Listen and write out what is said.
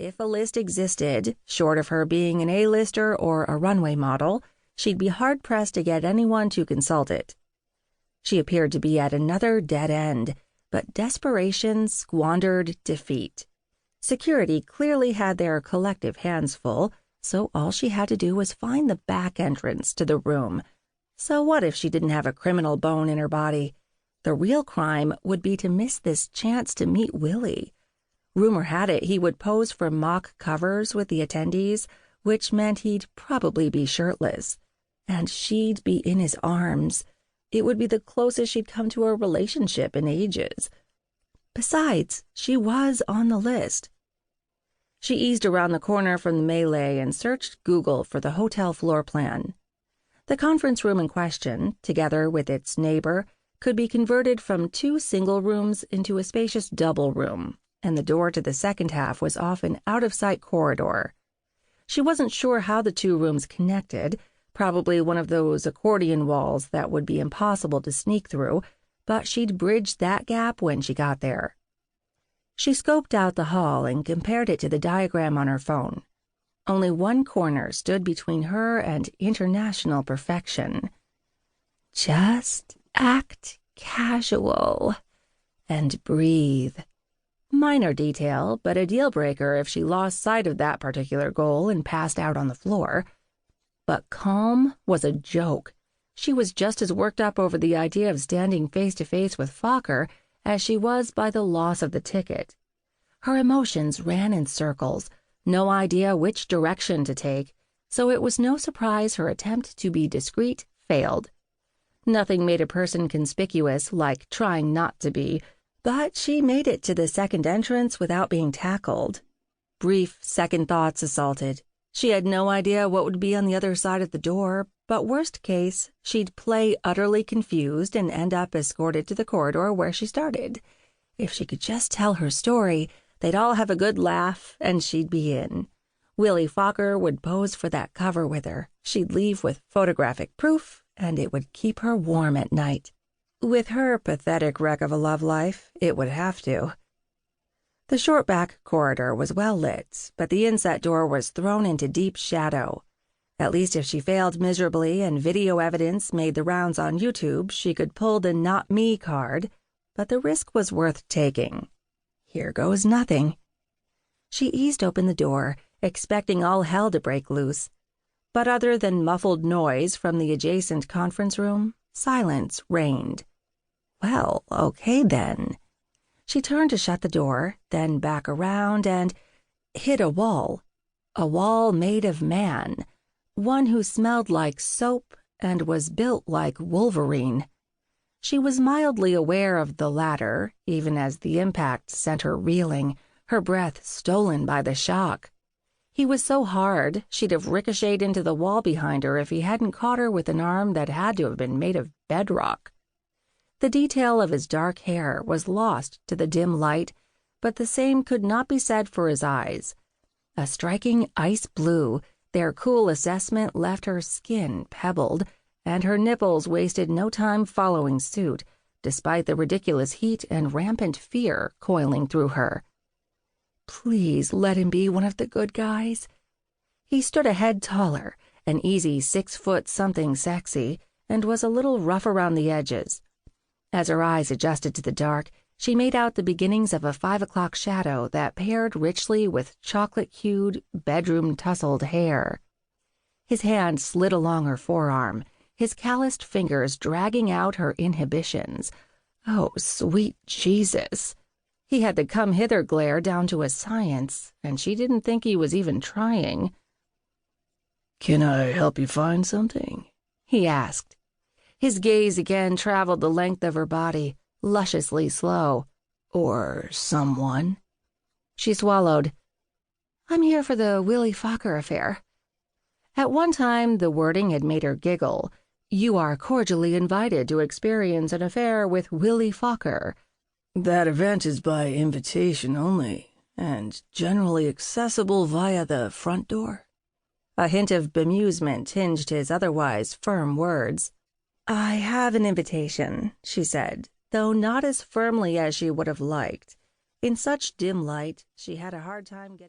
If a list existed, short of her being an A-lister or a runway model, she'd be hard-pressed to get anyone to consult it. She appeared to be at another dead end, but desperation squandered defeat. Security clearly had their collective hands full, so all she had to do was find the back entrance to the room. So what if she didn't have a criminal bone in her body? The real crime would be to miss this chance to meet Willie. Rumor had it he would pose for mock covers with the attendees, which meant he'd probably be shirtless. And she'd be in his arms. It would be the closest she'd come to a relationship in ages. Besides, she was on the list. She eased around the corner from the melee and searched Google for the hotel floor plan. The conference room in question, together with its neighbor, could be converted from 2 single rooms into a spacious double room, and the door to the second half was off an out-of-sight corridor. She wasn't sure how the 2 rooms connected, probably one of those accordion walls that would be impossible to sneak through, but she'd bridge that gap when she got there. She scoped out the hall and compared it to the diagram on her phone. Only one corner stood between her and international perfection. Just act casual and breathe. Minor detail, but a deal-breaker if she lost sight of that particular goal and passed out on the floor. But calm was a joke. She was just as worked up over the idea of standing face-to-face with Fokker as she was by the loss of the ticket. Her emotions ran in circles, no idea which direction to take, so it was no surprise her attempt to be discreet failed. Nothing made a person conspicuous like trying not to be, but she made it to the second entrance without being tackled. Brief second thoughts assaulted. She had no idea what would be on the other side of the door, but worst case, she'd play utterly confused and end up escorted to the corridor where she started. If she could just tell her story, they'd all have a good laugh, and she'd be in. Willie Fokker would pose for that cover with her. She'd leave with photographic proof, and it would keep her warm at night. With her pathetic wreck of a love life, it would have to. The short back corridor was well lit, but the inset door was thrown into deep shadow. At least if she failed miserably and video evidence made the rounds on YouTube, she could pull the not me card, but the risk was worth taking. Here goes nothing. She eased open the door, expecting all hell to break loose. But other than muffled noise from the adjacent conference room, silence reigned. Well, okay then. She turned to shut the door, then back around and hit a wall. A wall made of man. One who smelled like soap and was built like Wolverine. She was mildly aware of the latter, even as the impact sent her reeling, her breath stolen by the shock. He was so hard, she'd have ricocheted into the wall behind her if he hadn't caught her with an arm that had to have been made of bedrock. The detail of his dark hair was lost to the dim light, but the same could not be said for his eyes. A striking ice blue, their cool assessment left her skin pebbled, and her nipples wasted no time following suit, despite the ridiculous heat and rampant fear coiling through her. Please let him be one of the good guys. He stood a head taller, an easy 6-foot-something sexy, and was a little rough around the edges. As her eyes adjusted to the dark, she made out the beginnings of a 5 o'clock shadow that paired richly with chocolate-hued, bedroom-tousled hair. His hand slid along her forearm, his calloused fingers dragging out her inhibitions. Oh, sweet Jesus! He had the come-hither glare down to a science, and she didn't think he was even trying. "Can I help you find something?" he asked. His gaze again traveled the length of her body, lusciously slow. "Or someone?" She swallowed. "I'm here for the Willie Fokker affair." At one time, the wording had made her giggle. "You are cordially invited to experience an affair with Willie Fokker." "That event is by invitation only, and generally accessible via the front door." A hint of bemusement tinged his otherwise firm words. "I have an invitation," she said, though not as firmly as she would have liked. In such dim light, she had a hard time getting